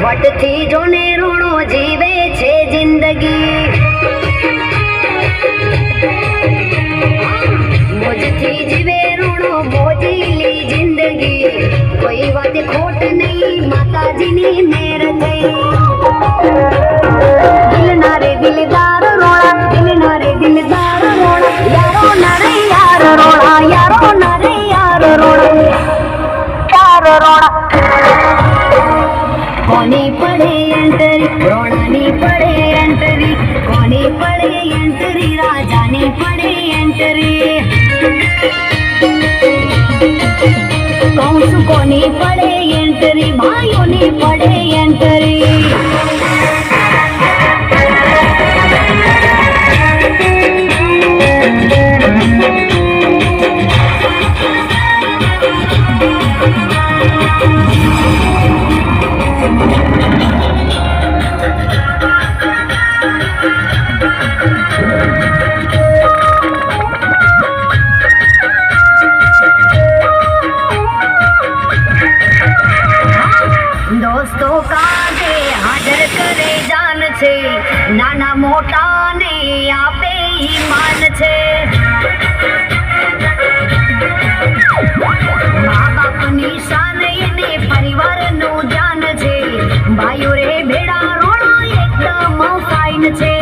વટથી જોને રોણો જીવે છે જિંદગી, મોજથી જીવે રોણો મોજીલી જિંદગી, કોઈ વાત ખોટ નહીં માતાજીની મેર થઈ। દિલના રે દિલદાર રોણા, દિલના રે દિલદાર રોણા, યારો ના રે યાર રોણા, યારો ના રે યાર રોણા, યાર રોણા। કોની પડે એન્ટરી રોણાની પડે એન્ટરી, કોની પડે એન્ટરી રાજાની પડે એન્ટરી, કહું છું કોની પડે એન્ટરી ભાઈઓની પડે એન્ટરી। દોસ્તો કાજે હાજર કરે જાન છે, નાના મોટાને આપે ઈમાન છે, મા બાપની શાન એને પરિવારનું ધ્યાન છે, ભાઈઓ રે ભેડા રોણા એકદમ ફાઇન છે।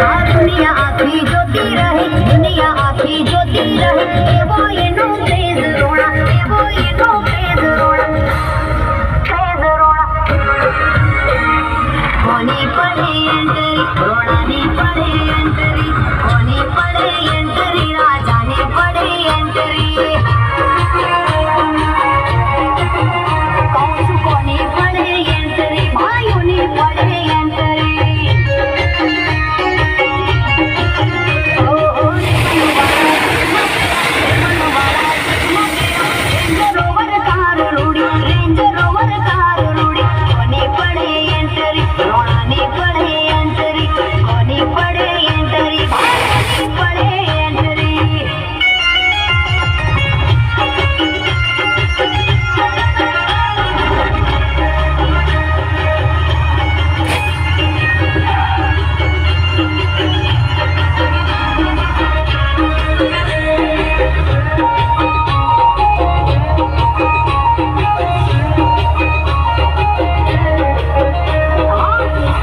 આ દુનિયા આખી જોતી રહે, દુનિયા આખી જોતી રહે, એવો એનો ક્રેઝ રોણા, એવો એનો ક્રેઝ રોણા, ક્રેઝ રોણા। કોની પડે એન્ટરી રોણાની પડે એન્ટરી, કોની પડે એન્ટરી રાજાની પડે એન્ટરી, કહું છું કોની પડે એન્ટરી ભાઈઓની પડે એન્ટરી।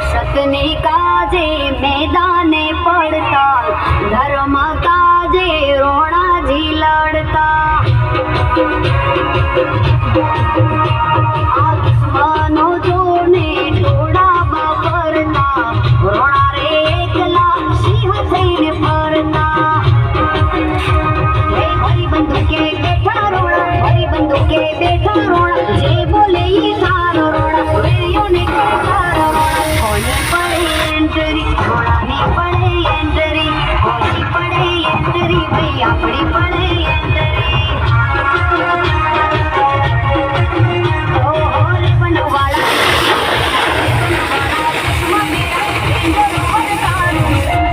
સતની કાજે મેદાને પડતા, ધર્મ કાજે રોણાજી લડતા, આ દુશ્મનો જોને ટોળામાં ફરતા, રોણા રે એકલા સિંહ થઈને ફરતા, હરી બંદૂકે બેઠા રોણા, હરી બંદૂકે બેઠા રોણા, જે બોલે ઈ ઠાર રોણા, વેયોને ઠાર રોણા। કોની પડે એન્ટરી રોણાની પડે એન્ટરી, કોની પડે એન્ટરી ભાઈ આપણી પડે એન્ટરી। ઓહો રે બનવાળા,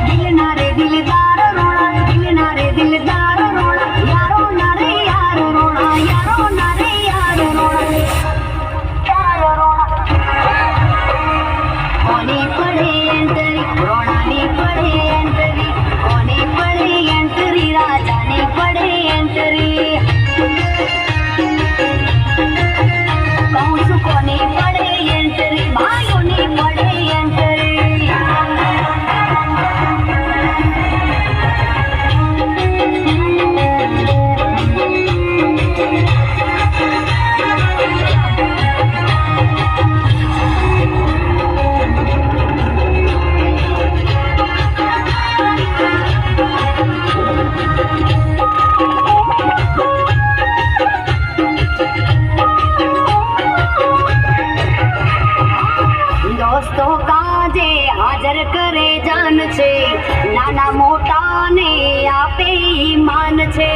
દિલના રે દિલદાર રોણા, દિલના રે દિલદાર રોણા, યારો ના રે યાર રોણા, યારો ના રે યાર રોણા, યાર રોણા। કોની પડે એન્ટરી રોણાની પડે એન્ટરી, કોની પડે એન્ટરી રાજાની પડે એન્ટરી, કહું છું કોની પડે એન્ટરી ભાઈઓની પડે એન્ટરી। દોસ્તો કાજે હાજર કરે જાન છે, નાના મોટાને આપે ઈમાન છે,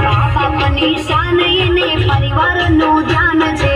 મા બાપની શાન એને પરિવારનું ધ્યાન છે,